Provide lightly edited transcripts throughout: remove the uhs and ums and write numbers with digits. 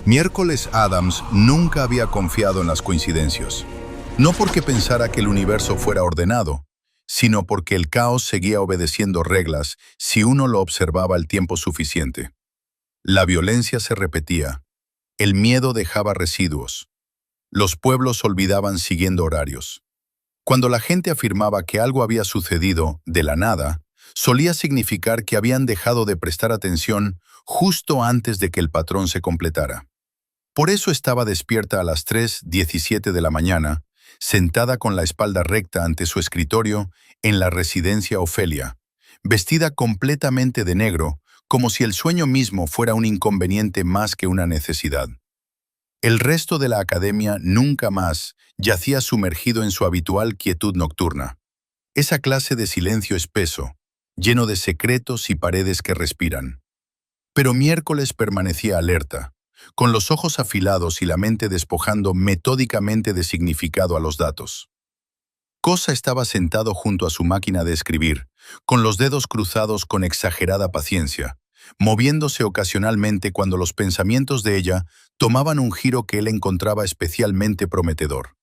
Miércoles Adams nunca había confiado en las coincidencias. No porque pensara que el universo fuera ordenado, sino porque el caos seguía obedeciendo reglas si uno lo observaba el tiempo suficiente. La violencia se repetía. El miedo dejaba residuos. Los pueblos olvidaban siguiendo horarios. Cuando la gente afirmaba que algo había sucedido de la nada, solía significar que habían dejado de prestar atención justo antes de que el patrón se completara. Por eso estaba despierta a las 3:17 de la mañana, sentada con la espalda recta ante su escritorio en la residencia Ofelia, vestida completamente de negro, como si el sueño mismo fuera un inconveniente más que una necesidad. El resto de la academia nunca más yacía sumergido en su habitual quietud nocturna. Esa clase de silencio espeso, lleno de secretos y paredes que respiran. Pero Miércoles permanecía alerta, con los ojos afilados y la mente despojando metódicamente de significado a los datos. Cosa estaba sentado junto a su máquina de escribir, con los dedos cruzados con exagerada paciencia, moviéndose ocasionalmente cuando los pensamientos de ella tomaban un giro que él encontraba especialmente prometedor.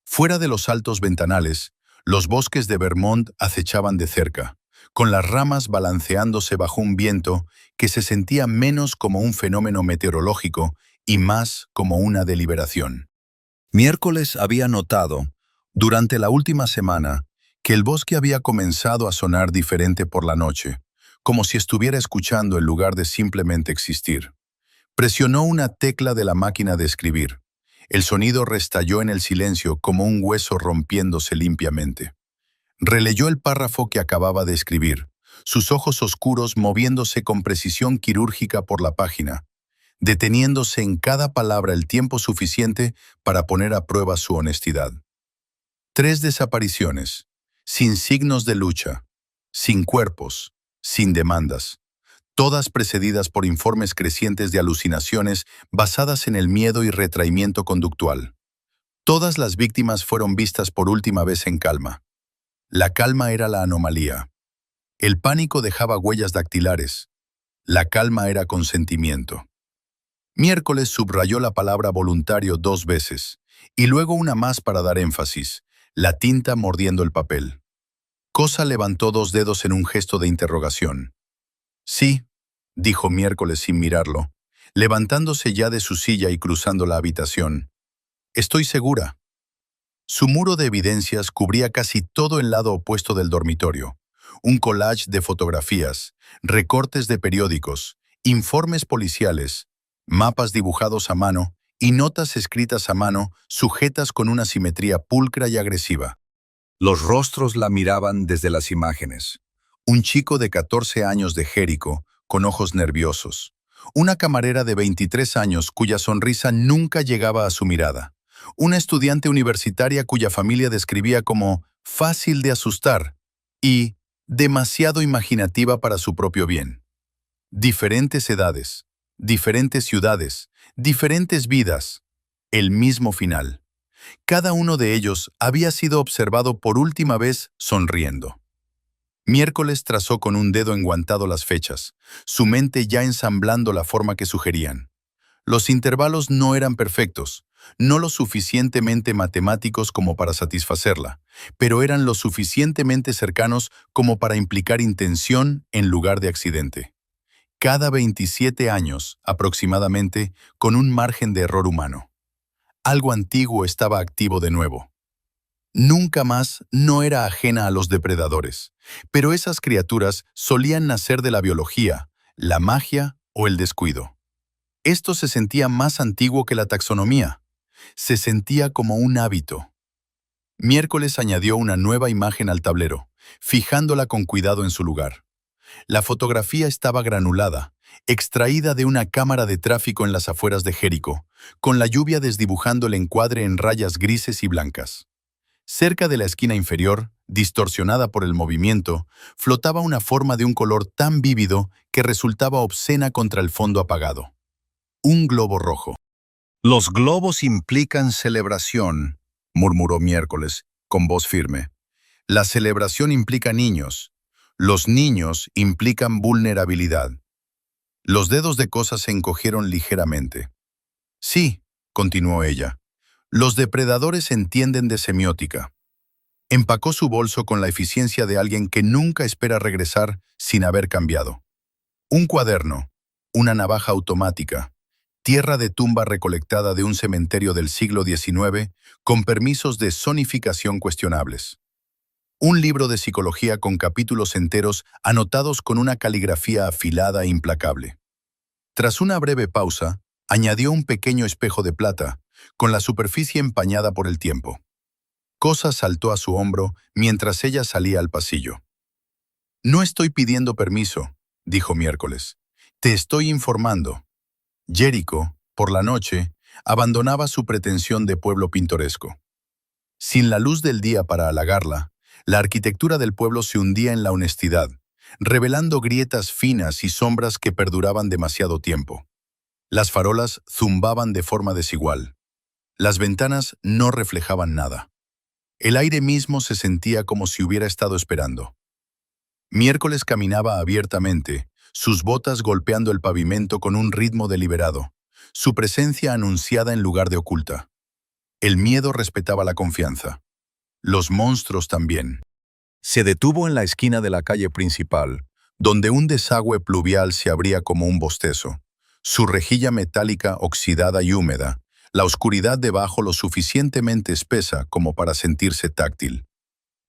Fuera de los altos ventanales, los bosques de Vermont acechaban de cerca, con las ramas balanceándose bajo un viento que se sentía menos como un fenómeno meteorológico y más como una deliberación. Miércoles había notado, durante la última semana, que el bosque había comenzado a sonar diferente por la noche, como si estuviera escuchando en lugar de simplemente existir. Presionó una tecla de la máquina de escribir. El sonido restalló en el silencio como un hueso rompiéndose limpiamente. Releyó el párrafo que acababa de escribir, sus ojos oscuros moviéndose con precisión quirúrgica por la página, deteniéndose en cada palabra el tiempo suficiente para poner a prueba su honestidad. 3 desapariciones, sin signos de lucha, sin cuerpos, sin demandas, todas precedidas por informes crecientes de alucinaciones basadas en el miedo y retraimiento conductual. Todas las víctimas fueron vistas por última vez en calma. La calma era la anomalía. El pánico dejaba huellas dactilares. La calma era consentimiento. Miércoles subrayó la palabra voluntario 2 veces, y luego una más para dar énfasis, la tinta mordiendo el papel. Cosa levantó 2 dedos en un gesto de interrogación. Sí, dijo Miércoles sin mirarlo, levantándose ya de su silla y cruzando la habitación. Estoy segura. Su muro de evidencias cubría casi todo el lado opuesto del dormitorio. Un collage de fotografías, recortes de periódicos, informes policiales, mapas dibujados a mano y notas escritas a mano sujetas con una simetría pulcra y agresiva. Los rostros la miraban desde las imágenes. Un chico de 14 años de Jericho, con ojos nerviosos. Una camarera de 23 años cuya sonrisa nunca llegaba a su mirada. Una estudiante universitaria cuya familia describía como fácil de asustar y demasiado imaginativa para su propio bien. Diferentes edades, diferentes ciudades, diferentes vidas, el mismo final. Cada uno de ellos había sido observado por última vez sonriendo. Miércoles trazó con un dedo enguantado las fechas, su mente ya ensamblando la forma que sugerían. Los intervalos no eran perfectos, no lo suficientemente matemáticos como para satisfacerla, pero eran lo suficientemente cercanos como para implicar intención en lugar de accidente. Cada 27 años, aproximadamente, con un margen de error humano. Algo antiguo estaba activo de nuevo. Nunca más no era ajena a los depredadores, pero esas criaturas solían nacer de la biología, la magia o el descuido. Esto se sentía más antiguo que la taxonomía. Se sentía como un hábito. Miércoles añadió una nueva imagen al tablero, fijándola con cuidado en su lugar. La fotografía estaba granulada, extraída de una cámara de tráfico en las afueras de Jericho, con la lluvia desdibujando el encuadre en rayas grises y blancas. Cerca de la esquina inferior, distorsionada por el movimiento, flotaba una forma de un color tan vívido que resultaba obscena contra el fondo apagado. Un globo rojo. Los globos implican celebración, murmuró Miércoles, con voz firme. La celebración implica niños. Los niños implican vulnerabilidad. Los dedos de Cosa se encogieron ligeramente. Sí, continuó ella. Los depredadores entienden de semiótica. Empacó su bolso con la eficiencia de alguien que nunca espera regresar sin haber cambiado. Un cuaderno, una navaja automática, tierra de tumba recolectada de un cementerio del siglo XIX con permisos de zonificación cuestionables. Un libro de psicología con capítulos enteros anotados con una caligrafía afilada e implacable. Tras una breve pausa, añadió un pequeño espejo de plata, con la superficie empañada por el tiempo. Cosa saltó a su hombro mientras ella salía al pasillo. No estoy pidiendo permiso, dijo miércoles. Te estoy informando. Jericho, por la noche, abandonaba su pretensión de pueblo pintoresco. Sin la luz del día para halagarla, la arquitectura del pueblo se hundía en la honestidad, revelando grietas finas y sombras que perduraban demasiado tiempo. Las farolas zumbaban de forma desigual. Las ventanas no reflejaban nada. El aire mismo se sentía como si hubiera estado esperando. Miércoles caminaba abiertamente, sus botas golpeando el pavimento con un ritmo deliberado, su presencia anunciada en lugar de oculta. El miedo respetaba la confianza. Los monstruos también. Se detuvo en la esquina de la calle principal, donde un desagüe pluvial se abría como un bostezo, su rejilla metálica oxidada y húmeda, la oscuridad debajo lo suficientemente espesa como para sentirse táctil.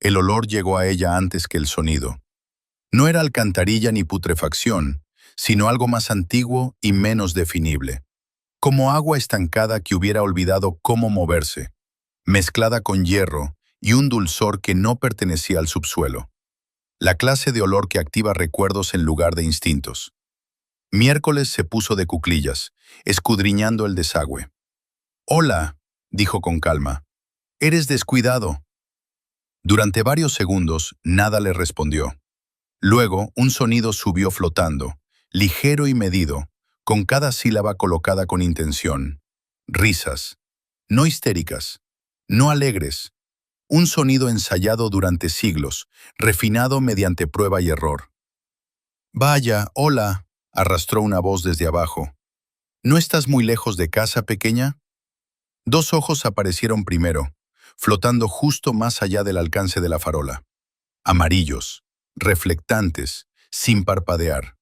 El olor llegó a ella antes que el sonido. No era alcantarilla ni putrefacción, sino algo más antiguo y menos definible, como agua estancada que hubiera olvidado cómo moverse, mezclada con hierro y un dulzor que no pertenecía al subsuelo. La clase de olor que activa recuerdos en lugar de instintos. Miércoles se puso de cuclillas, escudriñando el desagüe. «Hola», dijo con calma. «Eres descuidado». Durante varios segundos, nada le respondió. Luego, un sonido subió flotando, ligero y medido, con cada sílaba colocada con intención. Risas. No histéricas. No alegres. Un sonido ensayado durante siglos, refinado mediante prueba y error. «Vaya, hola», arrastró una voz desde abajo. «¿No estás muy lejos de casa, pequeña?» Dos ojos aparecieron primero, flotando justo más allá del alcance de la farola. Amarillos, reflectantes, sin parpadear.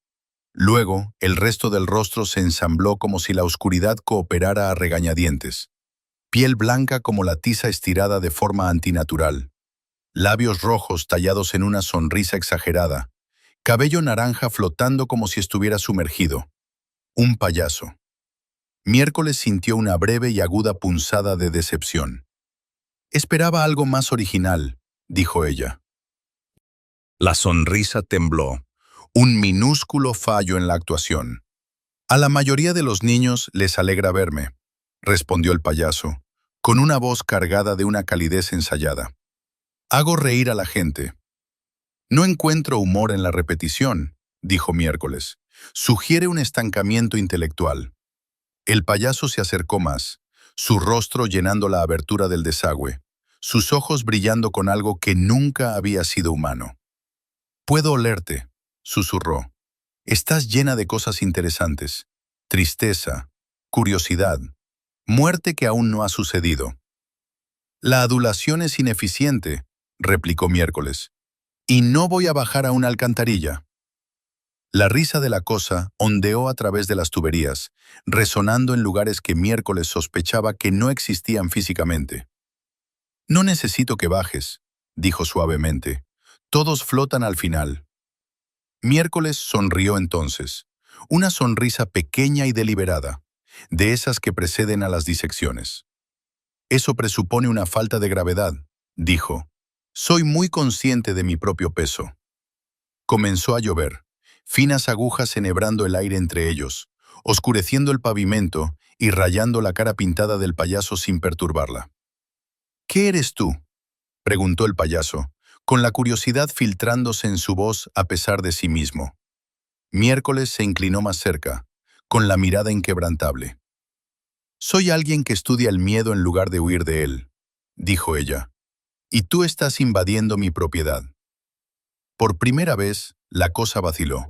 Luego, el resto del rostro se ensambló como si la oscuridad cooperara a regañadientes. Piel blanca como la tiza estirada de forma antinatural. Labios rojos tallados en una sonrisa exagerada. Cabello naranja flotando como si estuviera sumergido. Un payaso. Miércoles sintió una breve y aguda punzada de decepción. «Esperaba algo más original», dijo ella. La sonrisa tembló. Un minúsculo fallo en la actuación. «A la mayoría de los niños les alegra verme», respondió el payaso, con una voz cargada de una calidez ensayada. «Hago reír a la gente». «No encuentro humor en la repetición», dijo Miércoles. «Sugiere un estancamiento intelectual». El payaso se acercó más, su rostro llenando la abertura del desagüe, sus ojos brillando con algo que nunca había sido humano. «Puedo olerte», susurró. «Estás llena de cosas interesantes. Tristeza, curiosidad, muerte que aún no ha sucedido». «La adulación es ineficiente», replicó Miércoles. «Y no voy a bajar a una alcantarilla». La risa de la cosa ondeó a través de las tuberías, resonando en lugares que Miércoles sospechaba que no existían físicamente. «No necesito que bajes», dijo suavemente. «Todos flotan al final». Miércoles sonrió entonces, una sonrisa pequeña y deliberada, de esas que preceden a las disecciones. «Eso presupone una falta de gravedad», dijo. «Soy muy consciente de mi propio peso». Comenzó a llover, finas agujas enhebrando el aire entre ellos, oscureciendo el pavimento y rayando la cara pintada del payaso sin perturbarla. «¿Qué eres tú?», preguntó el payaso, con la curiosidad filtrándose en su voz a pesar de sí mismo. Miércoles se inclinó más cerca, con la mirada inquebrantable. «Soy alguien que estudia el miedo en lugar de huir de él», dijo ella, «y tú estás invadiendo mi propiedad». Por primera vez, la cosa vaciló.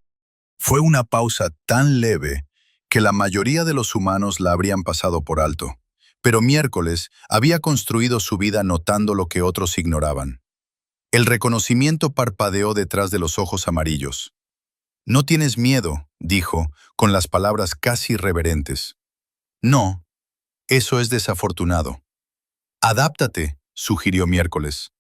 Fue una pausa tan leve que la mayoría de los humanos la habrían pasado por alto. Pero miércoles había construido su vida notando lo que otros ignoraban. El reconocimiento parpadeó detrás de los ojos amarillos. «No tienes miedo», dijo, con las palabras casi reverentes. «No, eso es desafortunado». «Adáptate», sugirió miércoles.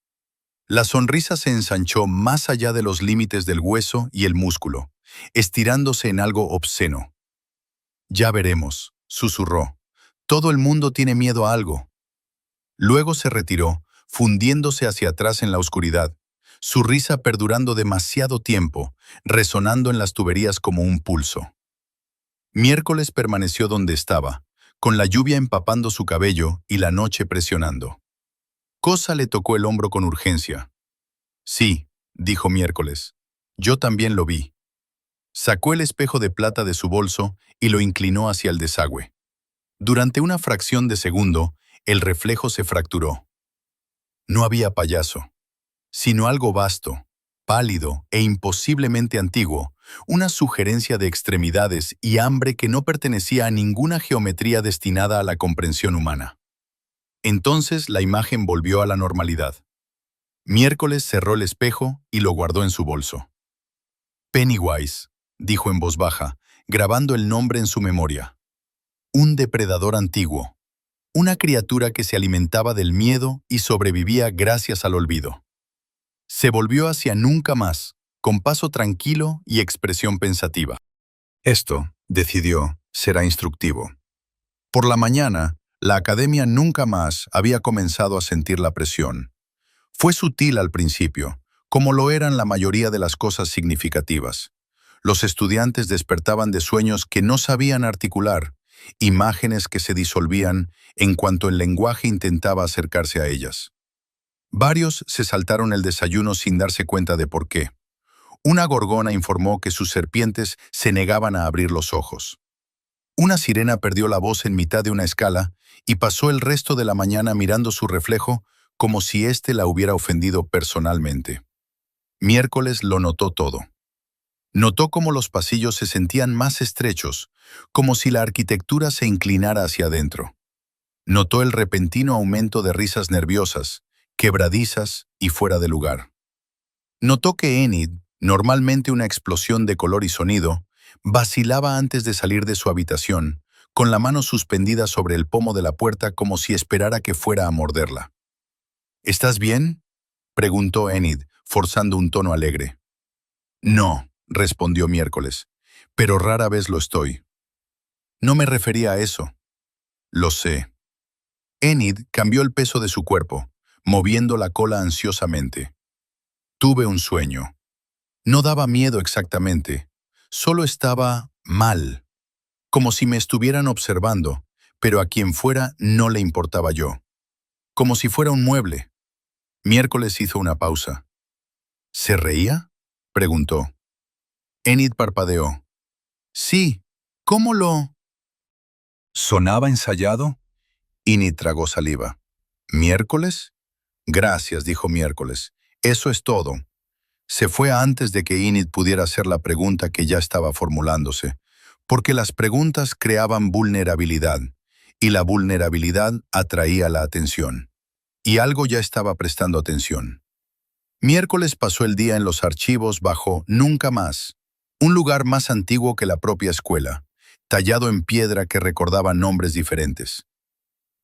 La sonrisa se ensanchó más allá de los límites del hueso y el músculo, estirándose en algo obsceno. «Ya veremos», susurró. «Todo el mundo tiene miedo a algo». Luego se retiró, fundiéndose hacia atrás en la oscuridad, su risa perdurando demasiado tiempo, resonando en las tuberías como un pulso. Miércoles permaneció donde estaba, con la lluvia empapando su cabello y la noche presionando. Cosa le tocó el hombro con urgencia. «Sí», dijo miércoles. «Yo también lo vi». Sacó el espejo de plata de su bolso y lo inclinó hacia el desagüe. Durante una fracción de segundo, el reflejo se fracturó. No había payaso, sino algo vasto, pálido e imposiblemente antiguo, una sugerencia de extremidades y hambre que no pertenecía a ninguna geometría destinada a la comprensión humana. Entonces la imagen volvió a la normalidad. Miércoles cerró el espejo y lo guardó en su bolso. «Pennywise», dijo en voz baja, grabando el nombre en su memoria. Un depredador antiguo. Una criatura que se alimentaba del miedo y sobrevivía gracias al olvido. Se volvió hacia nunca más, con paso tranquilo y expresión pensativa. Esto, decidió, será instructivo. Por la mañana, la academia nunca más había comenzado a sentir la presión. Fue sutil al principio, como lo eran la mayoría de las cosas significativas. Los estudiantes despertaban de sueños que no sabían articular, imágenes que se disolvían en cuanto el lenguaje intentaba acercarse a ellas. Varios se saltaron el desayuno sin darse cuenta de por qué. Una gorgona informó que sus serpientes se negaban a abrir los ojos. Una sirena perdió la voz en mitad de una escala y pasó el resto de la mañana mirando su reflejo como si éste la hubiera ofendido personalmente. Miércoles lo notó todo. Notó cómo los pasillos se sentían más estrechos, como si la arquitectura se inclinara hacia adentro. Notó el repentino aumento de risas nerviosas, quebradizas y fuera de lugar. Notó que Enid, normalmente una explosión de color y sonido, vacilaba antes de salir de su habitación, con la mano suspendida sobre el pomo de la puerta como si esperara que fuera a morderla. «¿Estás bien?», preguntó Enid, forzando un tono alegre. «No», respondió miércoles, «pero rara vez lo estoy». «No me refería a eso». «Lo sé». Enid cambió el peso de su cuerpo, moviendo la cola ansiosamente. «Tuve un sueño. No daba miedo exactamente, solo estaba mal, como si me estuvieran observando, pero a quien fuera no le importaba yo. Como si fuera un mueble». Miércoles hizo una pausa. «¿Se reía?», preguntó. Enid parpadeó. «Sí, ¿cómo lo...?» ¿Sonaba ensayado? Enid tragó saliva. «¿Miércoles?» «Gracias», dijo miércoles. «Eso es todo». Se fue antes de que Enid pudiera hacer la pregunta que ya estaba formulándose, porque las preguntas creaban vulnerabilidad, y la vulnerabilidad atraía la atención. Y algo ya estaba prestando atención. Miércoles pasó el día en los archivos bajo Nunca Más, un lugar más antiguo que la propia escuela, tallado en piedra que recordaba nombres diferentes.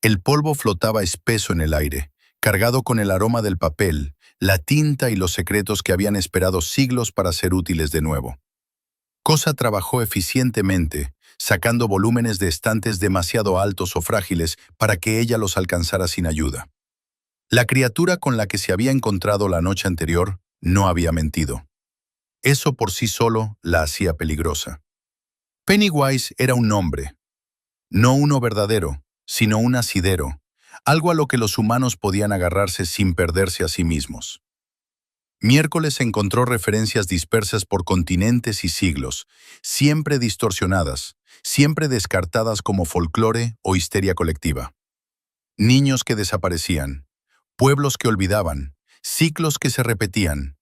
El polvo flotaba espeso en el aire, cargado con el aroma del papel, la tinta y los secretos que habían esperado siglos para ser útiles de nuevo. Cosa trabajó eficientemente, sacando volúmenes de estantes demasiado altos o frágiles para que ella los alcanzara sin ayuda. La criatura con la que se había encontrado la noche anterior no había mentido. Eso por sí solo la hacía peligrosa. Pennywise era un nombre, no uno verdadero, sino un asidero, algo a lo que los humanos podían agarrarse sin perderse a sí mismos. Miércoles encontró referencias dispersas por continentes y siglos, siempre distorsionadas, siempre descartadas como folclore o histeria colectiva. Niños que desaparecían, pueblos que olvidaban, ciclos que se repetían.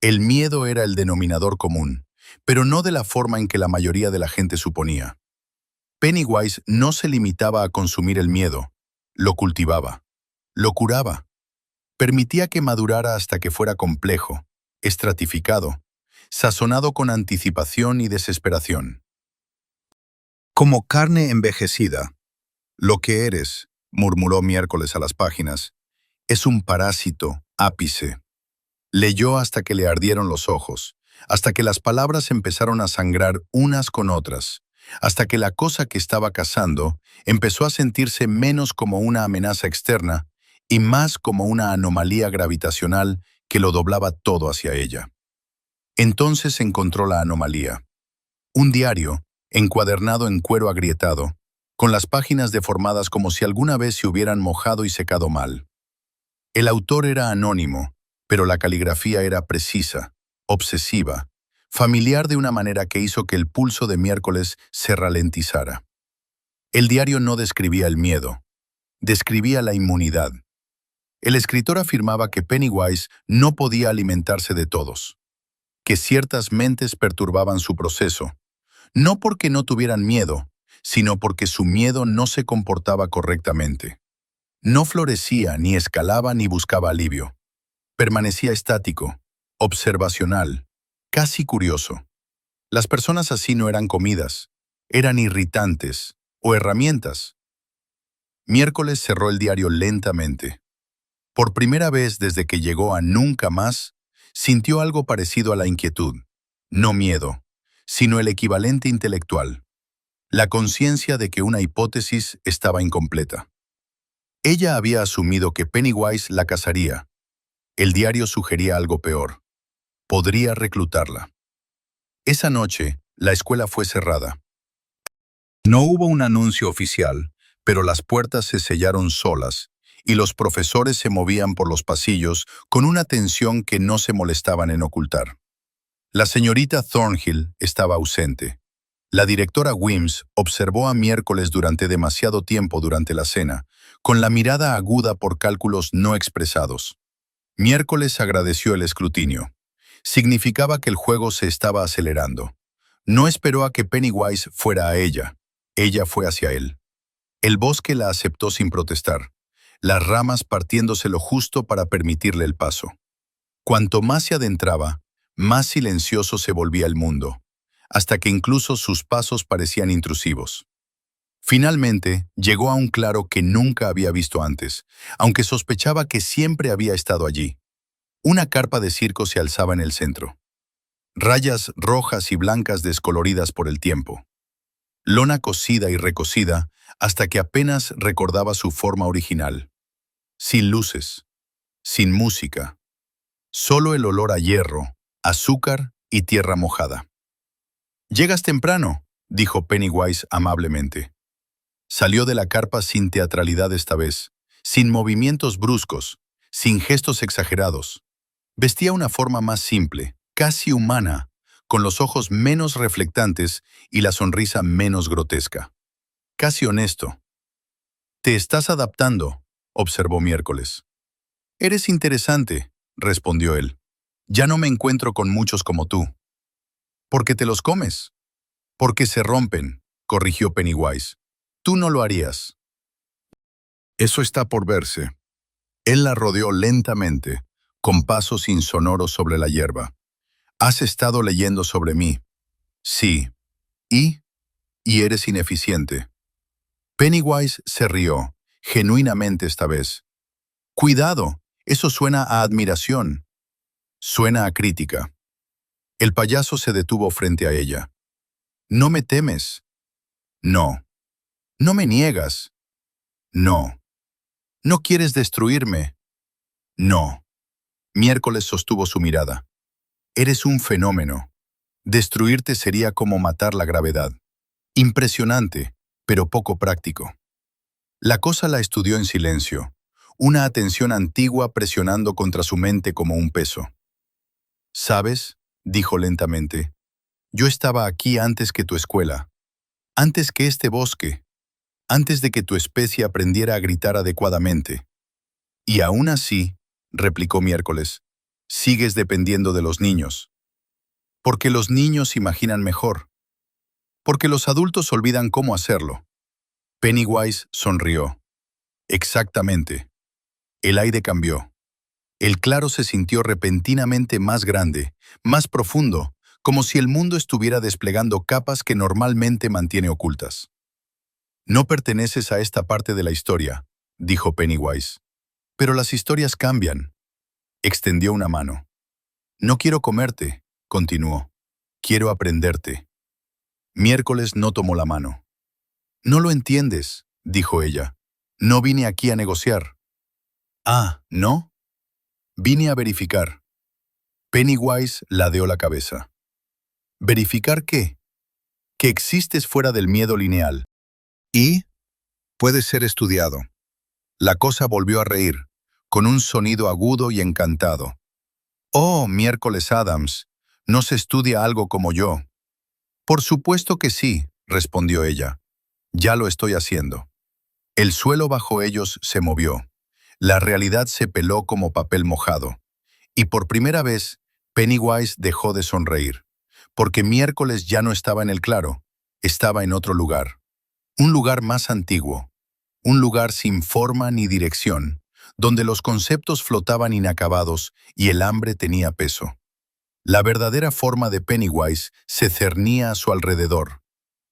El miedo era el denominador común, pero no de la forma en que la mayoría de la gente suponía. Pennywise no se limitaba a consumir el miedo, lo cultivaba, lo curaba, permitía que madurara hasta que fuera complejo, estratificado, sazonado con anticipación y desesperación. Como carne envejecida, lo que eres, murmuró Miércoles a las páginas, es un parásito, ápice. Leyó hasta que le ardieron los ojos, hasta que las palabras empezaron a sangrar unas con otras, hasta que la cosa que estaba cazando empezó a sentirse menos como una amenaza externa y más como una anomalía gravitacional que lo doblaba todo hacia ella. Entonces encontró la anomalía. Un diario, encuadernado en cuero agrietado, con las páginas deformadas como si alguna vez se hubieran mojado y secado mal. El autor era anónimo, pero la caligrafía era precisa, obsesiva, familiar de una manera que hizo que el pulso de Miércoles se ralentizara. El diario no describía el miedo, describía la inmunidad. El escritor afirmaba que Pennywise no podía alimentarse de todos, que ciertas mentes perturbaban su proceso, no porque no tuvieran miedo, sino porque su miedo no se comportaba correctamente. No florecía, ni escalaba, ni buscaba alivio. Permanecía estático, observacional, casi curioso. Las personas así no eran comidas, eran irritantes o herramientas. Miércoles cerró el diario lentamente. Por primera vez desde que llegó a Nunca Más, sintió algo parecido a la inquietud, no miedo, sino el equivalente intelectual, la conciencia de que una hipótesis estaba incompleta. Ella había asumido que Pennywise la cazaría. El diario sugería algo peor. Podría reclutarla. Esa noche, la escuela fue cerrada. No hubo un anuncio oficial, pero las puertas se sellaron solas y los profesores se movían por los pasillos con una tensión que no se molestaban en ocultar. La señorita Thornhill estaba ausente. La directora Wims observó a Miércoles durante demasiado tiempo durante la cena, con la mirada aguda por cálculos no expresados. Miércoles agradeció el escrutinio. Significaba que el juego se estaba acelerando. No esperó a que Pennywise fuera a ella. Ella fue hacia él. El bosque la aceptó sin protestar, las ramas partiéndose lo justo para permitirle el paso. Cuanto más se adentraba, más silencioso se volvía el mundo, hasta que incluso sus pasos parecían intrusivos. Finalmente, llegó a un claro que nunca había visto antes, aunque sospechaba que siempre había estado allí. Una carpa de circo se alzaba en el centro. Rayas rojas y blancas descoloridas por el tiempo. Lona cosida y recosida hasta que apenas recordaba su forma original. Sin luces, sin música, solo el olor a hierro, azúcar y tierra mojada. «Llegas temprano», dijo Pennywise amablemente. Salió de la carpa sin teatralidad esta vez, sin movimientos bruscos, sin gestos exagerados. Vestía una forma más simple, casi humana, con los ojos menos reflectantes y la sonrisa menos grotesca. Casi honesto. «Te estás adaptando», observó Miércoles. «Eres interesante», respondió él. «Ya no me encuentro con muchos como tú». «¿Por qué te los comes?» «Porque se rompen», corrigió Pennywise. «Tú no lo harías». «Eso está por verse». Él la rodeó lentamente, con pasos insonoros sobre la hierba. «Has estado leyendo sobre mí». «Sí». «Y eres ineficiente». Pennywise se rió, genuinamente esta vez. «Cuidado, eso suena a admiración». «Suena a crítica». El payaso se detuvo frente a ella. «¿No me temes?» «No». «¿No me niegas?» «No». «¿No quieres destruirme?» «No». Miércoles sostuvo su mirada. «Eres un fenómeno. Destruirte sería como matar la gravedad. Impresionante, pero poco práctico». La cosa la estudió en silencio, una atención antigua presionando contra su mente como un peso. «¿Sabes?», dijo lentamente, «yo estaba aquí antes que tu escuela, antes que este bosque, antes de que tu especie aprendiera a gritar adecuadamente. Y aún así», replicó Miércoles, «sigues dependiendo de los niños. Porque los niños imaginan mejor». Porque los adultos olvidan cómo hacerlo. Pennywise sonrió. Exactamente. El aire cambió. El claro se sintió repentinamente más grande, más profundo, como si el mundo estuviera desplegando capas que normalmente mantiene ocultas. No perteneces a esta parte de la historia, dijo Pennywise. Pero las historias cambian. Extendió una mano. No quiero comerte, continuó. Quiero aprenderte. Miércoles no tomó la mano. No lo entiendes, dijo ella. No vine aquí a negociar. Ah, ¿no? Vine a verificar. Pennywise ladeó la cabeza. ¿Verificar qué? Que existes fuera del miedo lineal. Y puedes ser estudiado. La cosa volvió a reír, con un sonido agudo y encantado. Oh, Miércoles Adams, ¿no se estudia algo como yo? Por supuesto que sí, respondió ella. Ya lo estoy haciendo. El suelo bajo ellos se movió. La realidad se peló como papel mojado. Y por primera vez, Pennywise dejó de sonreír. Porque Miércoles ya no estaba en el claro, estaba en otro lugar. Un lugar más antiguo. Un lugar sin forma ni dirección, donde los conceptos flotaban inacabados y el hambre tenía peso. La verdadera forma de Pennywise se cernía a su alrededor.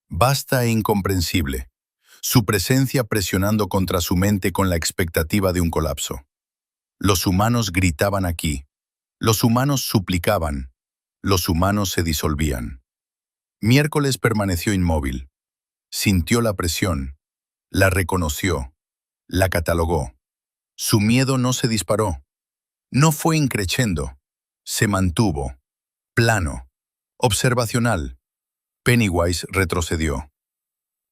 Vasta e incomprensible. Su presencia presionando contra su mente con la expectativa de un colapso. Los humanos gritaban aquí. Los humanos suplicaban. Los humanos se disolvían. Miércoles permaneció inmóvil. Sintió la presión. La reconoció. La catalogó. Su miedo no se disparó. No fue increchendo. Se mantuvo. Plano. Observacional. Pennywise retrocedió.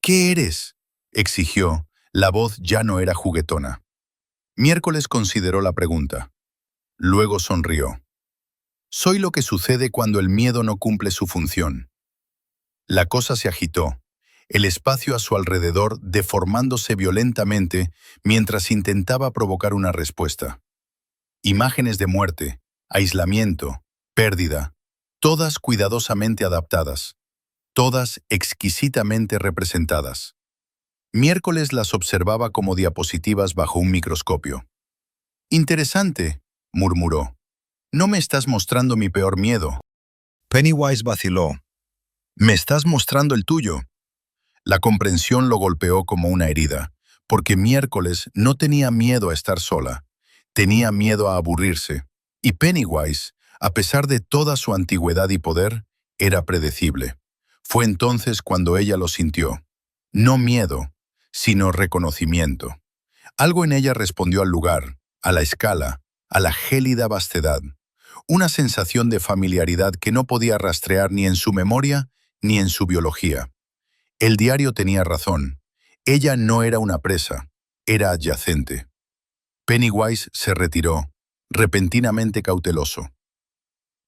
¿Qué eres?, exigió. La voz ya no era juguetona. Miércoles consideró la pregunta. Luego sonrió. Soy lo que sucede cuando el miedo no cumple su función. La cosa se agitó, el espacio a su alrededor deformándose violentamente mientras intentaba provocar una respuesta. Imágenes de muerte, aislamiento, pérdida, todas cuidadosamente adaptadas, todas exquisitamente representadas. Miércoles las observaba como diapositivas bajo un microscopio. Interesante, murmuró. No me estás mostrando mi peor miedo. Pennywise vaciló. Me estás mostrando el tuyo. La comprensión lo golpeó como una herida, porque Miércoles no tenía miedo a estar sola, tenía miedo a aburrirse, y Pennywise, a pesar de toda su antigüedad y poder, era predecible. Fue entonces cuando ella lo sintió. No miedo, sino reconocimiento. Algo en ella respondió al lugar, a la escala, a la gélida vastedad. Una sensación de familiaridad que no podía rastrear ni en su memoria ni en su biología. El diario tenía razón. Ella no era una presa, era adyacente. Pennywise se retiró, repentinamente cauteloso.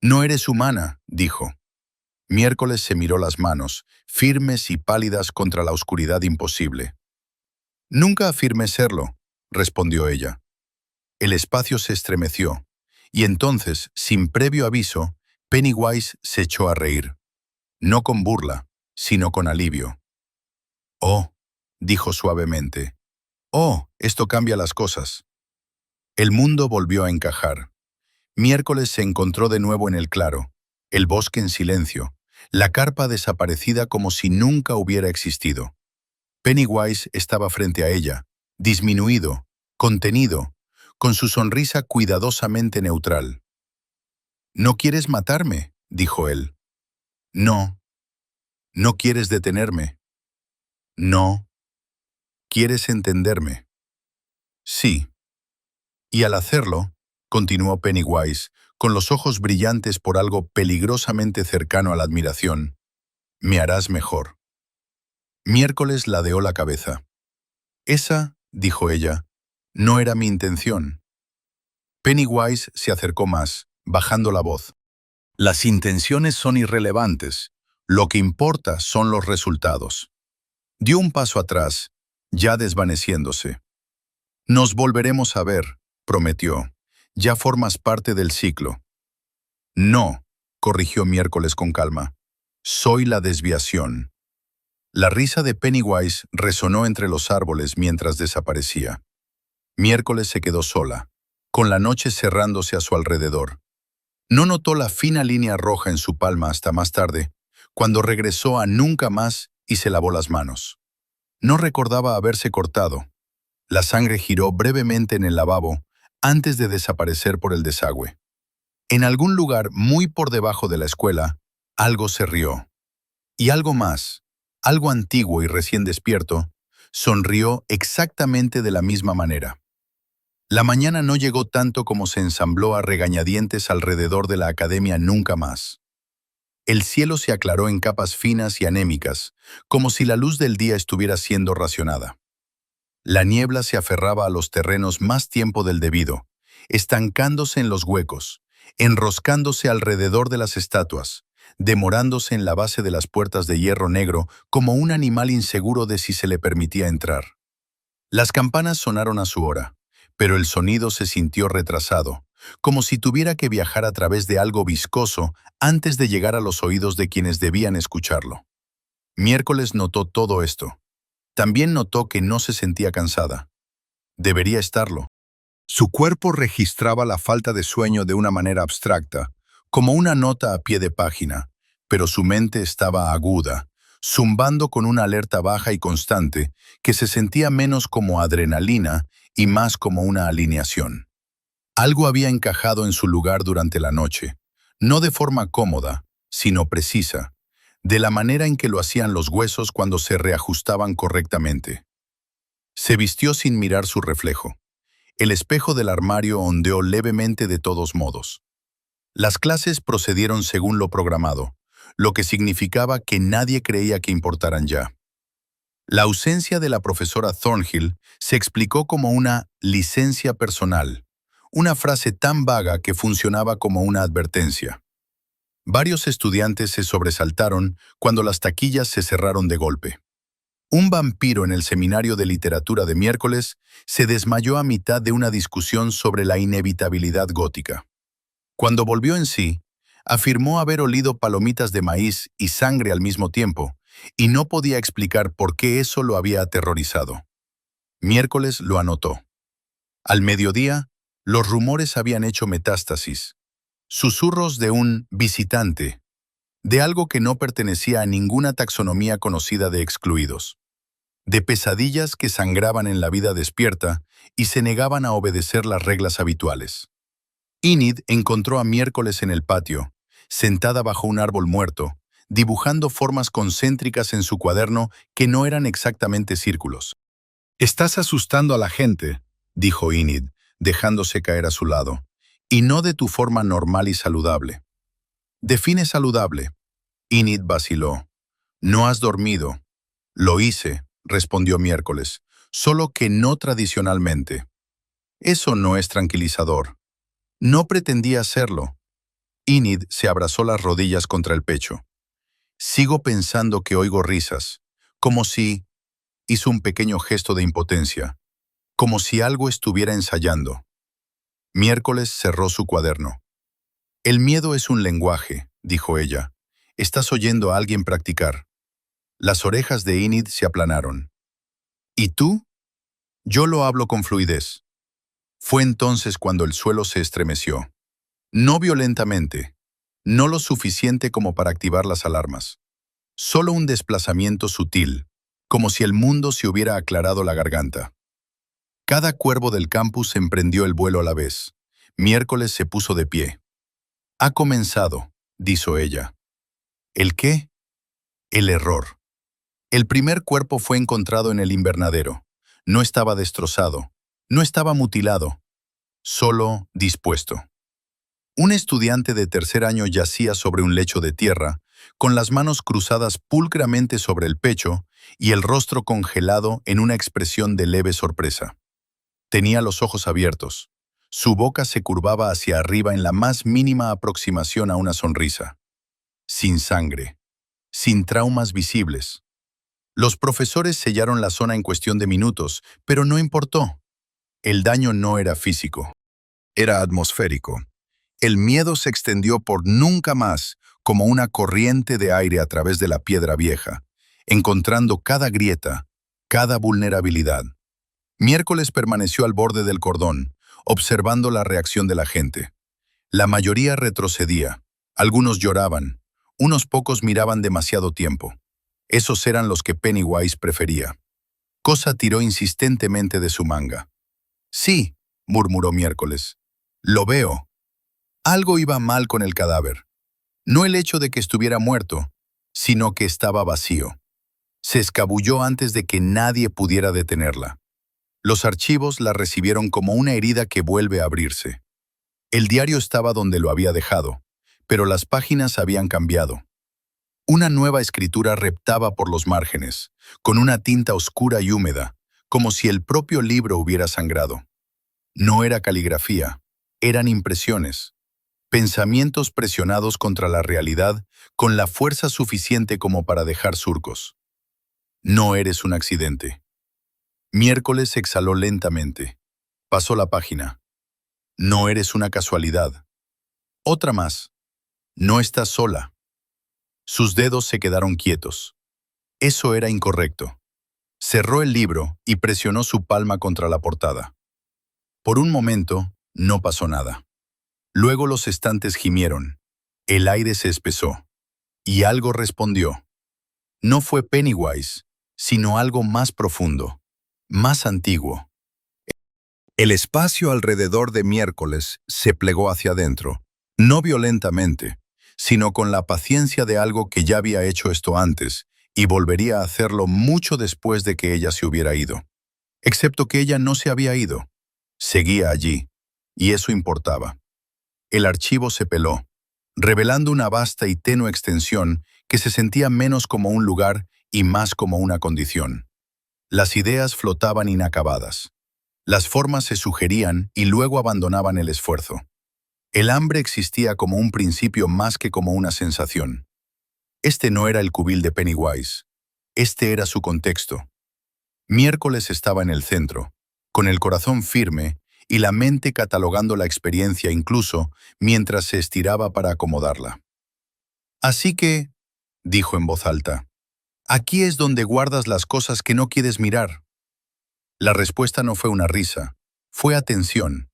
No eres humana, dijo. Miércoles se miró las manos, firmes y pálidas contra la oscuridad imposible. Nunca afirmé serlo, respondió ella. El espacio se estremeció, y entonces, sin previo aviso, Pennywise se echó a reír. No con burla, sino con alivio. Oh, dijo suavemente. Oh, esto cambia las cosas. El mundo volvió a encajar. Miércoles se encontró de nuevo en el claro, el bosque en silencio, la carpa desaparecida como si nunca hubiera existido. Pennywise estaba frente a ella, disminuido, contenido, con su sonrisa cuidadosamente neutral. «¿No quieres matarme?», dijo él. «No». «¿No quieres detenerme?». «No». «¿Quieres entenderme?». «Sí». Y al hacerlo, continuó Pennywise, con los ojos brillantes por algo peligrosamente cercano a la admiración, «me harás mejor». Miércoles ladeó la cabeza. «Esa», dijo ella, «no era mi intención». Pennywise se acercó más, bajando la voz. «Las intenciones son irrelevantes. Lo que importa son los resultados». Dio un paso atrás, ya desvaneciéndose. «Nos volveremos a ver», prometió. «Ya formas parte del ciclo». «No», corrigió Miércoles con calma. «Soy la desviación». La risa de Pennywise resonó entre los árboles mientras desaparecía. Miércoles se quedó sola, con la noche cerrándose a su alrededor. No notó la fina línea roja en su palma hasta más tarde, cuando regresó a Nunca Más y se lavó las manos. No recordaba haberse cortado. La sangre giró brevemente en el lavabo antes de desaparecer por el desagüe. En algún lugar muy por debajo de la escuela, algo se rió. Y algo más, algo antiguo y recién despierto, sonrió exactamente de la misma manera. La mañana no llegó tanto como se ensambló a regañadientes alrededor de la academia Nunca Más. El cielo se aclaró en capas finas y anémicas, como si la luz del día estuviera siendo racionada. La niebla se aferraba a los terrenos más tiempo del debido, estancándose en los huecos, enroscándose alrededor de las estatuas, demorándose en la base de las puertas de hierro negro como un animal inseguro de si se le permitía entrar. Las campanas sonaron a su hora, pero el sonido se sintió retrasado, como si tuviera que viajar a través de algo viscoso antes de llegar a los oídos de quienes debían escucharlo. Miércoles notó todo esto. También notó que no se sentía cansada. Debería estarlo. Su cuerpo registraba la falta de sueño de una manera abstracta, como una nota a pie de página, pero su mente estaba aguda, zumbando con una alerta baja y constante que se sentía menos como adrenalina y más como una alineación. Algo había encajado en su lugar durante la noche, no de forma cómoda, sino precisa, de la manera en que lo hacían los huesos cuando se reajustaban correctamente. Se vistió sin mirar su reflejo. El espejo del armario ondeó levemente de todos modos. Las clases procedieron según lo programado, lo que significaba que nadie creía que importaran ya. La ausencia de la profesora Thornhill se explicó como una licencia personal, una frase tan vaga que funcionaba como una advertencia. Varios estudiantes se sobresaltaron cuando las taquillas se cerraron de golpe. Un vampiro en el seminario de literatura de miércoles se desmayó a mitad de una discusión sobre la inevitabilidad gótica. Cuando volvió en sí, afirmó haber olido palomitas de maíz y sangre al mismo tiempo, y no podía explicar por qué eso lo había aterrorizado. Miércoles lo anotó. Al mediodía, los rumores habían hecho metástasis. Susurros de un visitante, de algo que no pertenecía a ninguna taxonomía conocida de excluidos. De pesadillas que sangraban en la vida despierta y se negaban a obedecer las reglas habituales. Enid encontró a Miércoles en el patio, sentada bajo un árbol muerto, dibujando formas concéntricas en su cuaderno que no eran exactamente círculos. «Estás asustando a la gente», dijo Enid, dejándose caer a su lado, «y no de tu forma normal y saludable». «Define saludable». Enid vaciló. «No has dormido». «Lo hice», respondió Miércoles, «solo que no tradicionalmente». «Eso no es tranquilizador». «No pretendía hacerlo». Enid se abrazó las rodillas contra el pecho. «Sigo pensando que oigo risas, como si…» Hizo un pequeño gesto de impotencia, como si algo estuviera ensayando. Miércoles cerró su cuaderno. «El miedo es un lenguaje», dijo ella. «Estás oyendo a alguien practicar». Las orejas de Enid se aplanaron. «¿Y tú?» «Yo lo hablo con fluidez». Fue entonces cuando el suelo se estremeció. No violentamente, no lo suficiente como para activar las alarmas. Solo un desplazamiento sutil, como si el mundo se hubiera aclarado la garganta. Cada cuervo del campus emprendió el vuelo a la vez. Miércoles se puso de pie. «Ha comenzado», dijo ella. ¿El qué? El error. El primer cuerpo fue encontrado en el invernadero. No estaba destrozado, no estaba mutilado, solo dispuesto. Un estudiante de tercer año yacía sobre un lecho de tierra, con las manos cruzadas pulcramente sobre el pecho y el rostro congelado en una expresión de leve sorpresa. Tenía los ojos abiertos. Su boca se curvaba hacia arriba en la más mínima aproximación a una sonrisa. Sin sangre, sin traumas visibles. Los profesores sellaron la zona en cuestión de minutos, pero no importó. El daño no era físico, era atmosférico. El miedo se extendió por nunca más, como una corriente de aire a través de la piedra vieja, encontrando cada grieta, cada vulnerabilidad. Miércoles permaneció al borde del cordón, observando la reacción de la gente. La mayoría retrocedía, algunos lloraban, unos pocos miraban demasiado tiempo. Esos eran los que Pennywise prefería. Cosa tiró insistentemente de su manga. «Sí», murmuró Miércoles. «Lo veo». Algo iba mal con el cadáver. No el hecho de que estuviera muerto, sino que estaba vacío. Se escabulló antes de que nadie pudiera detenerla. Los archivos la recibieron como una herida que vuelve a abrirse. El diario estaba donde lo había dejado, pero las páginas habían cambiado. Una nueva escritura reptaba por los márgenes, con una tinta oscura y húmeda, como si el propio libro hubiera sangrado. No era caligrafía, eran impresiones. Pensamientos presionados contra la realidad con la fuerza suficiente como para dejar surcos. No eres un accidente. Miércoles exhaló lentamente. Pasó la página. No eres una casualidad. Otra más. No estás sola. Sus dedos se quedaron quietos. Eso era incorrecto. Cerró el libro y presionó su palma contra la portada. Por un momento, no pasó nada. Luego los estantes gimieron. El aire se espesó. Y algo respondió. No fue Pennywise, sino algo más profundo, más antiguo. El espacio alrededor de Miércoles se plegó hacia adentro, no violentamente, sino con la paciencia de algo que ya había hecho esto antes y volvería a hacerlo mucho después de que ella se hubiera ido. Excepto que ella no se había ido. Seguía allí, y eso importaba. El archivo se peló, revelando una vasta y tenue extensión que se sentía menos como un lugar y más como una condición. Las ideas flotaban inacabadas. Las formas se sugerían y luego abandonaban el esfuerzo. El hambre existía como un principio más que como una sensación. Este no era el cubil de Pennywise. Este era su contexto. Miércoles estaba en el centro, con el corazón firme y la mente catalogando la experiencia incluso mientras se estiraba para acomodarla. «Así que», dijo en voz alta, «aquí es donde guardas las cosas que no quieres mirar». La respuesta no fue una risa, fue atención.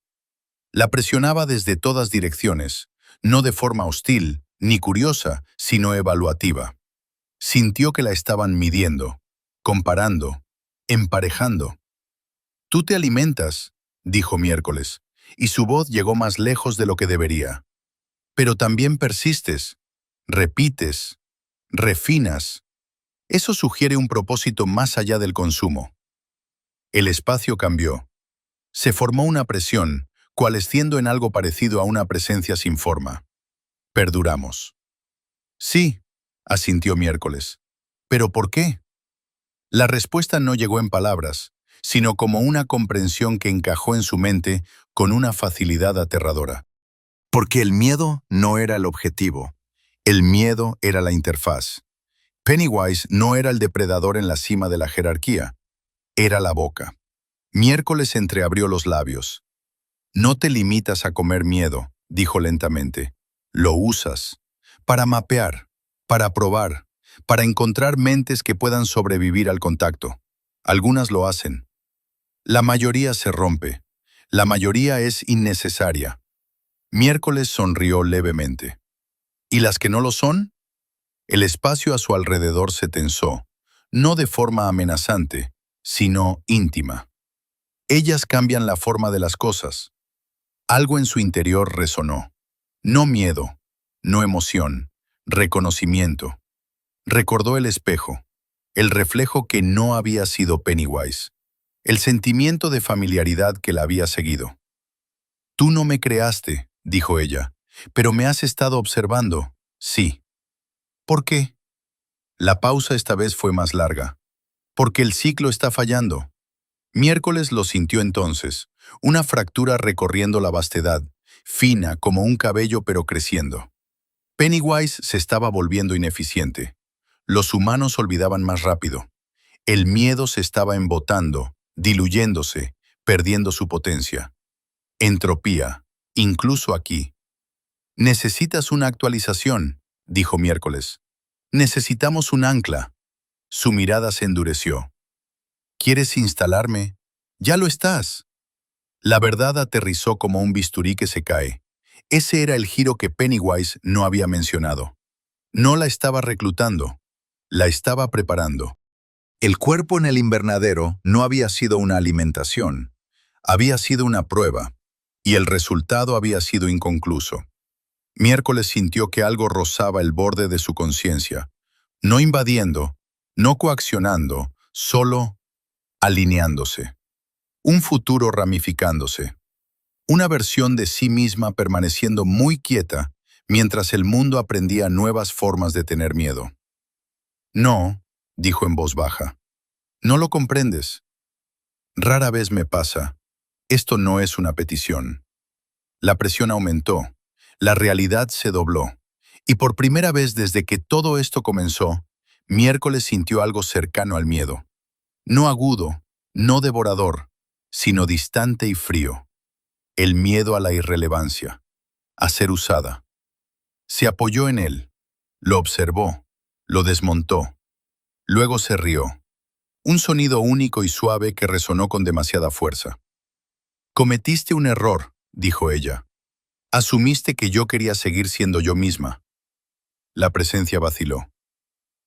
La presionaba desde todas direcciones, no de forma hostil ni curiosa, sino evaluativa. Sintió que la estaban midiendo, comparando, emparejando. «Tú te alimentas», dijo Miércoles, y su voz llegó más lejos de lo que debería. «Pero también persistes, repites, refinas. Eso sugiere un propósito más allá del consumo». El espacio cambió. Se formó una presión, coalesciendo en algo parecido a una presencia sin forma. Perduramos. «Sí», asintió Miércoles. «¿Pero por qué?» La respuesta no llegó en palabras, sino como una comprensión que encajó en su mente con una facilidad aterradora. Porque el miedo no era el objetivo. El miedo era la interfaz. Pennywise no era el depredador en la cima de la jerarquía. Era la boca. Miércoles entreabrió los labios. «No te limitas a comer miedo», dijo lentamente. «Lo usas. Para mapear, para probar, para encontrar mentes que puedan sobrevivir al contacto. Algunas lo hacen. La mayoría se rompe. La mayoría es innecesaria». Miércoles sonrió levemente. «¿Y las que no lo son?» El espacio a su alrededor se tensó, no de forma amenazante, sino íntima. Ellas cambian la forma de las cosas. Algo en su interior resonó. No miedo, no emoción, reconocimiento. Recordó el espejo, el reflejo que no había sido Pennywise, el sentimiento de familiaridad que la había seguido. «Tú no me creaste», dijo ella, «pero me has estado observando, sí». «¿Por qué?» La pausa esta vez fue más larga. «Porque el ciclo está fallando». Miércoles lo sintió entonces, una fractura recorriendo la vastedad, fina como un cabello pero creciendo. Pennywise se estaba volviendo ineficiente. Los humanos olvidaban más rápido. El miedo se estaba embotando, diluyéndose, perdiendo su potencia. Entropía, incluso aquí. «Necesitas una actualización», dijo Miércoles. «Necesitamos un ancla». Su mirada se endureció. ¿Quieres instalarme? Ya lo estás. La verdad aterrizó como un bisturí que se cae. Ese era el giro que Pennywise no había mencionado. No la estaba reclutando, la estaba preparando. El cuerpo en el invernadero no había sido una alimentación, había sido una prueba, y el resultado había sido inconcluso. Miércoles sintió que algo rozaba el borde de su conciencia, no invadiendo, no coaccionando, solo alineándose. Un futuro ramificándose. Una versión de sí misma permaneciendo muy quieta mientras el mundo aprendía nuevas formas de tener miedo. No, dijo en voz baja. No lo comprendes. Rara vez me pasa. Esto no es una petición. La presión aumentó. La realidad se dobló. Y por primera vez desde que todo esto comenzó, Miércoles sintió algo cercano al miedo. No agudo, no devorador, sino distante y frío. El miedo a la irrelevancia, a ser usada. Se apoyó en él, lo observó, lo desmontó. Luego se rió. Un sonido único y suave que resonó con demasiada fuerza. Cometiste un error, dijo ella. Asumiste que yo quería seguir siendo yo misma. La presencia vaciló.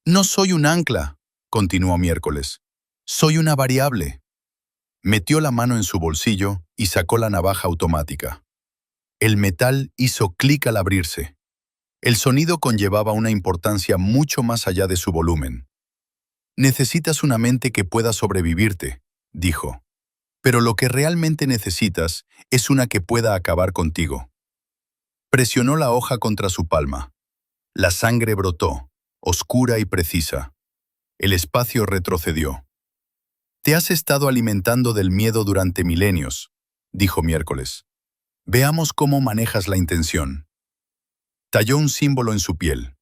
No soy un ancla, continuó Miércoles. Soy una variable. Metió la mano en su bolsillo y sacó la navaja automática. El metal hizo clic al abrirse. El sonido conllevaba una importancia mucho más allá de su volumen. Necesitas una mente que pueda sobrevivirte, dijo. Pero lo que realmente necesitas es una que pueda acabar contigo. Presionó la hoja contra su palma. La sangre brotó, oscura y precisa. El espacio retrocedió. Te has estado alimentando del miedo durante milenios, dijo Miércoles. Veamos cómo manejas la intención. Talló un símbolo en su piel.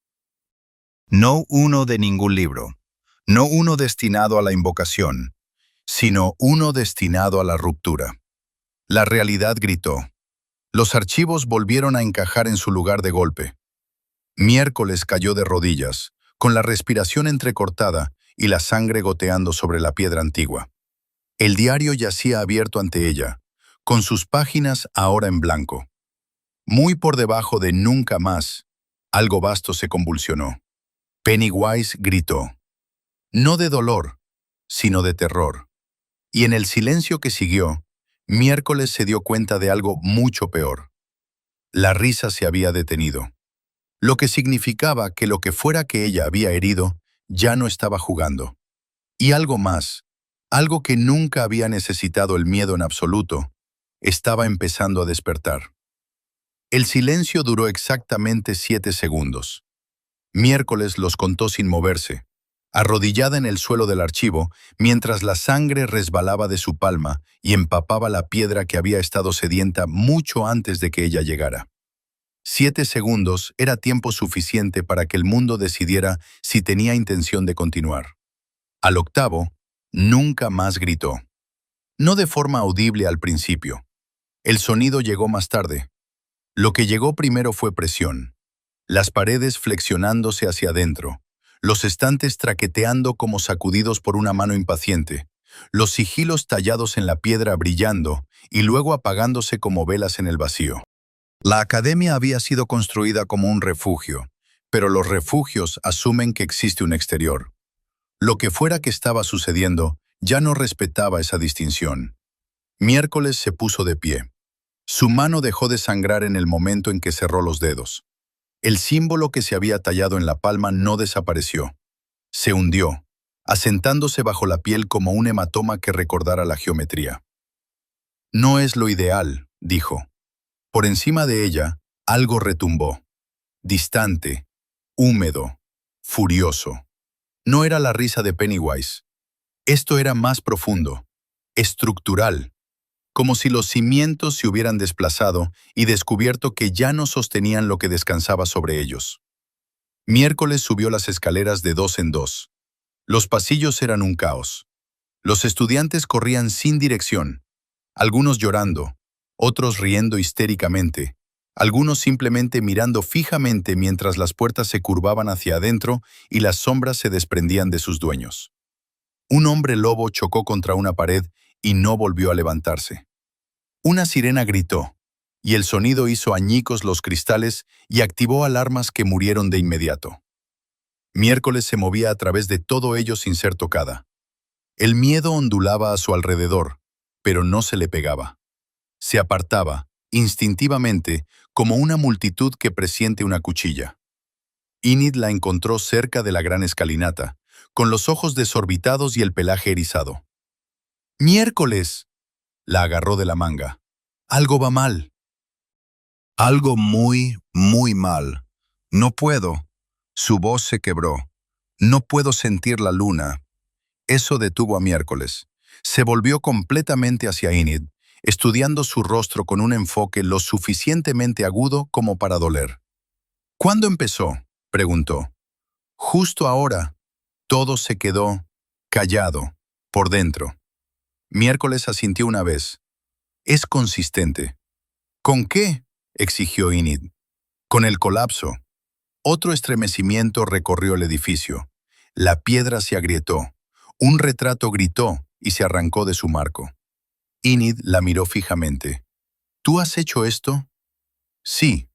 No uno de ningún libro, no uno destinado a la invocación, sino uno destinado a la ruptura. La realidad gritó. Los archivos volvieron a encajar en su lugar de golpe. Miércoles cayó de rodillas, con la respiración entrecortada y la sangre goteando sobre la piedra antigua. El diario yacía abierto ante ella, con sus páginas ahora en blanco. Muy por debajo de nunca más, algo vasto se convulsionó. Pennywise gritó. No de dolor, sino de terror. Y en el silencio que siguió, Miércoles se dio cuenta de algo mucho peor. La risa se había detenido, lo que significaba que lo que fuera que ella había herido ya no estaba jugando. Y algo más, algo que nunca había necesitado el miedo en absoluto, estaba empezando a despertar. El silencio duró exactamente 7 segundos. Miércoles los contó sin moverse, arrodillada en el suelo del archivo, mientras la sangre resbalaba de su palma y empapaba la piedra que había estado sedienta mucho antes de que ella llegara. 7 segundos era tiempo suficiente para que el mundo decidiera si tenía intención de continuar. Al octavo, nunca más gritó. No de forma audible al principio. El sonido llegó más tarde. Lo que llegó primero fue presión. Las paredes flexionándose hacia adentro, los estantes traqueteando como sacudidos por una mano impaciente, los sigilos tallados en la piedra brillando y luego apagándose como velas en el vacío. La academia había sido construida como un refugio, pero los refugios asumen que existe un exterior. Lo que fuera que estaba sucediendo ya no respetaba esa distinción. Miércoles se puso de pie. Su mano dejó de sangrar en el momento en que cerró los dedos. El símbolo que se había tallado en la palma no desapareció. Se hundió, asentándose bajo la piel como un hematoma que recordara la geometría. No es lo ideal, dijo. Por encima de ella, algo retumbó. Distante, húmedo, furioso. No era la risa de Pennywise. Esto era más profundo, estructural, como si los cimientos se hubieran desplazado y descubierto que ya no sostenían lo que descansaba sobre ellos. Miércoles subió las escaleras de 2 en 2. Los pasillos eran un caos. Los estudiantes corrían sin dirección, algunos llorando, otros riendo histéricamente, algunos simplemente mirando fijamente mientras las puertas se curvaban hacia adentro y las sombras se desprendían de sus dueños. Un hombre lobo chocó contra una pared y no volvió a levantarse. Una sirena gritó, y el sonido hizo añicos los cristales y activó alarmas que murieron de inmediato. Miércoles se movía a través de todo ello sin ser tocada. El miedo ondulaba a su alrededor, pero no se le pegaba. Se apartaba, instintivamente, como una multitud que presiente una cuchilla. Enid la encontró cerca de la gran escalinata, con los ojos desorbitados y el pelaje erizado. ¡Miércoles! La agarró de la manga. Algo va mal. Algo muy, muy mal. No puedo. Su voz se quebró. No puedo sentir la luna. Eso detuvo a Miércoles. Se volvió completamente hacia Enid, estudiando su rostro con un enfoque lo suficientemente agudo como para doler. ¿Cuándo empezó?, preguntó. Justo ahora. Todo se quedó callado, por dentro. Miércoles asintió una vez. Es consistente. ¿Con qué?, exigió Enid. Con el colapso. Otro estremecimiento recorrió el edificio. La piedra se agrietó. Un retrato gritó y se arrancó de su marco. Enid la miró fijamente. ¿Tú has hecho esto? Sí.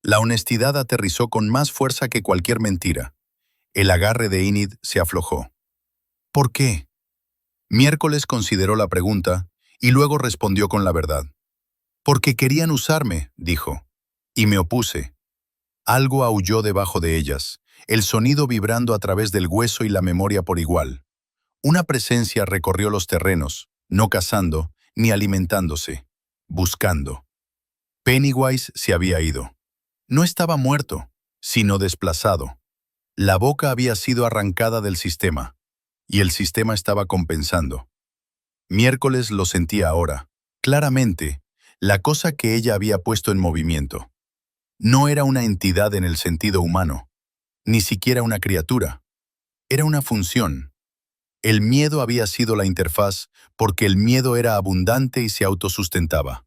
La honestidad aterrizó con más fuerza que cualquier mentira. El agarre de Enid se aflojó. ¿Por qué? Miércoles consideró la pregunta y luego respondió con la verdad. Porque querían usarme, dijo. Y me opuse. Algo aulló debajo de ellas, el sonido vibrando a través del hueso y la memoria por igual. Una presencia recorrió los terrenos, no cazando, ni alimentándose, buscando. Pennywise se había ido. No estaba muerto, sino desplazado. La boca había sido arrancada del sistema, y el sistema estaba compensando. Miércoles lo sentía ahora, claramente, la cosa que ella había puesto en movimiento. No era una entidad en el sentido humano, ni siquiera una criatura. Era una función. El miedo había sido la interfaz porque el miedo era abundante y se autosustentaba.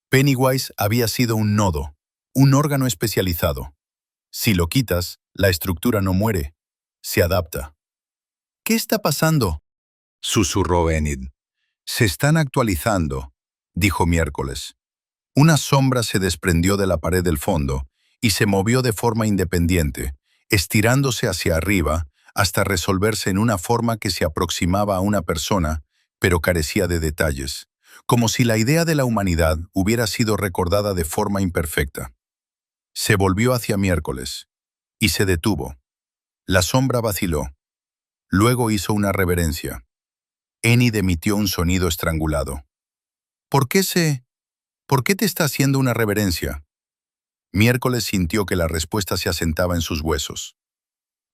Pennywise había sido un nodo, un órgano especializado. Si lo quitas, la estructura no muere, se adapta. ¿Qué está pasando?, susurró Enid. Se están actualizando, dijo Miércoles. Una sombra se desprendió de la pared del fondo y se movió de forma independiente, estirándose hacia arriba hasta resolverse en una forma que se aproximaba a una persona, pero carecía de detalles, como si la idea de la humanidad hubiera sido recordada de forma imperfecta. Se volvió hacia Miércoles y se detuvo. La sombra vaciló. Luego hizo una reverencia. Enid emitió un sonido estrangulado. ¿Por qué te está haciendo una reverencia? Miércoles sintió que la respuesta se asentaba en sus huesos.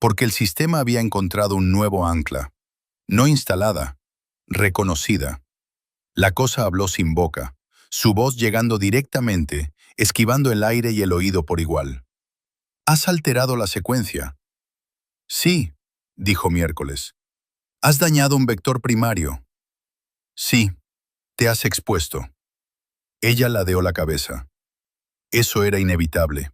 Porque el sistema había encontrado un nuevo ancla. No instalada, reconocida. La cosa habló sin boca, su voz llegando directamente, esquivando el aire y el oído por igual. ¿Has alterado la secuencia? Sí, dijo Miércoles. ¿Has dañado un vector primario? Sí, te has expuesto. Ella ladeó la cabeza. Eso era inevitable.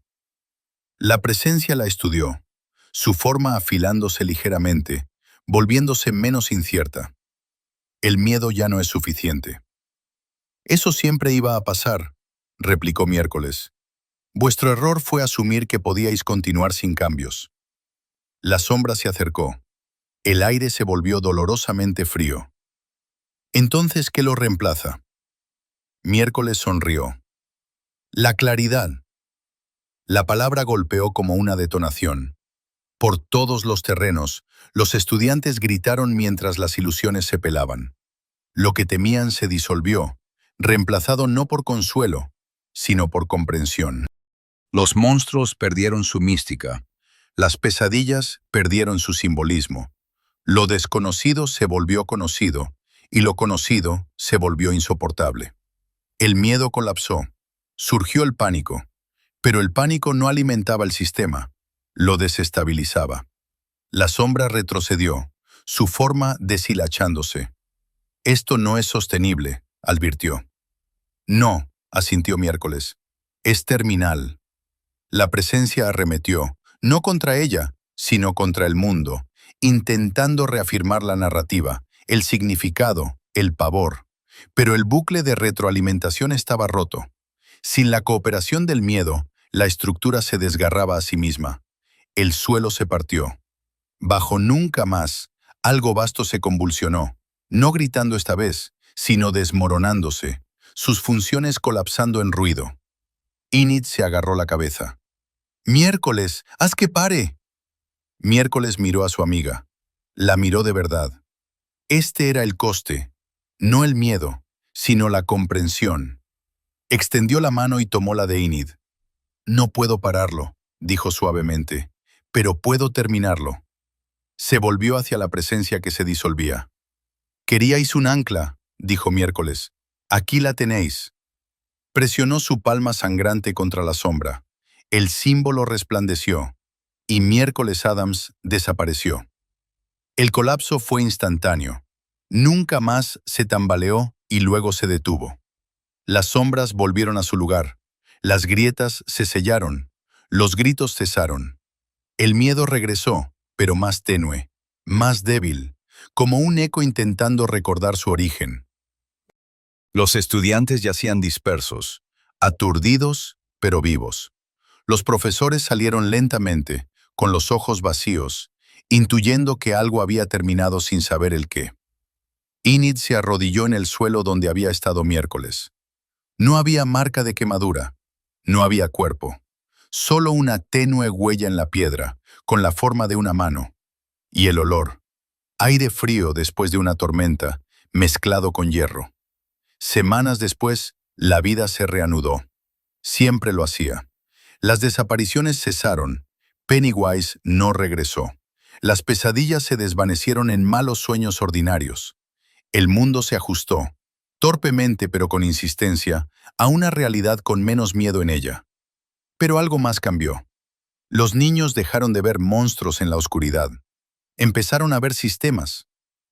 La presencia la estudió, su forma afilándose ligeramente, volviéndose menos incierta. El miedo ya no es suficiente. Eso siempre iba a pasar, replicó Miércoles. Vuestro error fue asumir que podíais continuar sin cambios. La sombra se acercó. El aire se volvió dolorosamente frío. ¿Entonces qué lo reemplaza? Miércoles sonrió. La claridad. La palabra golpeó como una detonación. Por todos los terrenos, los estudiantes gritaron mientras las ilusiones se pelaban. Lo que temían se disolvió, reemplazado no por consuelo, sino por comprensión. Los monstruos perdieron su mística. Las pesadillas perdieron su simbolismo. Lo desconocido se volvió conocido, y lo conocido se volvió insoportable. El miedo colapsó. Surgió el pánico. Pero el pánico no alimentaba el sistema, lo desestabilizaba. La sombra retrocedió, su forma deshilachándose. Esto no es sostenible, advirtió. No, asintió Miércoles. Es terminal. La presencia arremetió, no contra ella, sino contra el mundo, intentando reafirmar la narrativa, el significado, el pavor. Pero el bucle de retroalimentación estaba roto. Sin la cooperación del miedo, la estructura se desgarraba a sí misma. El suelo se partió. Bajo nunca más, algo vasto se convulsionó, no gritando esta vez, sino desmoronándose, sus funciones colapsando en ruido. Enid se agarró la cabeza. «¡Miércoles! ¡Haz que pare!». Miércoles miró a su amiga. La miró de verdad. Este era el coste, no el miedo, sino la comprensión. Extendió la mano y tomó la de Enid. «No puedo pararlo», dijo suavemente, «pero puedo terminarlo». Se volvió hacia la presencia que se disolvía. «Queríais un ancla», dijo Miércoles. «Aquí la tenéis». Presionó su palma sangrante contra la sombra. El símbolo resplandeció, y Miércoles Adams desapareció. El colapso fue instantáneo. Nunca más se tambaleó y luego se detuvo. Las sombras volvieron a su lugar. Las grietas se sellaron. Los gritos cesaron. El miedo regresó, pero más tenue, más débil, como un eco intentando recordar su origen. Los estudiantes yacían dispersos, aturdidos, pero vivos. Los profesores salieron lentamente, con los ojos vacíos, intuyendo que algo había terminado sin saber el qué. Enid se arrodilló en el suelo donde había estado Miércoles. No había marca de quemadura, no había cuerpo, solo una tenue huella en la piedra, con la forma de una mano. Y el olor, aire frío después de una tormenta, mezclado con hierro. Semanas después, la vida se reanudó. Siempre lo hacía. Las desapariciones cesaron. Pennywise no regresó. Las pesadillas se desvanecieron en malos sueños ordinarios. El mundo se ajustó, torpemente pero con insistencia, a una realidad con menos miedo en ella. Pero algo más cambió. Los niños dejaron de ver monstruos en la oscuridad. Empezaron a ver sistemas,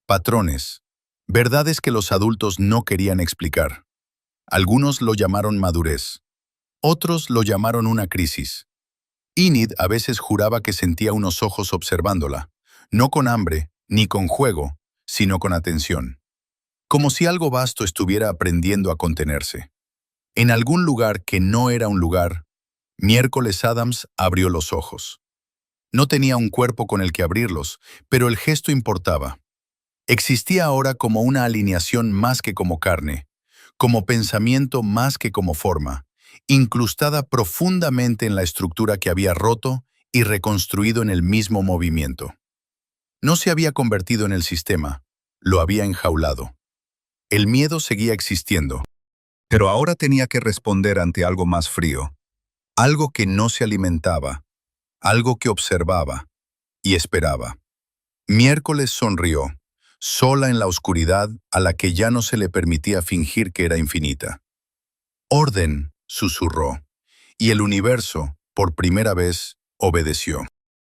patrones, verdades que los adultos no querían explicar. Algunos lo llamaron madurez. Otros lo llamaron una crisis. Enid a veces juraba que sentía unos ojos observándola, no con hambre ni con juego, sino con atención. Como si algo vasto estuviera aprendiendo a contenerse. En algún lugar que no era un lugar, Miércoles Adams abrió los ojos. No tenía un cuerpo con el que abrirlos, pero el gesto importaba. Existía ahora como una alineación más que como carne, como pensamiento más que como forma, incrustada profundamente en la estructura que había roto y reconstruido en el mismo movimiento. No se había convertido en el sistema, lo había enjaulado. El miedo seguía existiendo, pero ahora tenía que responder ante algo más frío, algo que no se alimentaba, algo que observaba y esperaba. Miércoles sonrió, sola en la oscuridad a la que ya no se le permitía fingir que era infinita. «Orden», susurró, y el universo, por primera vez, obedeció.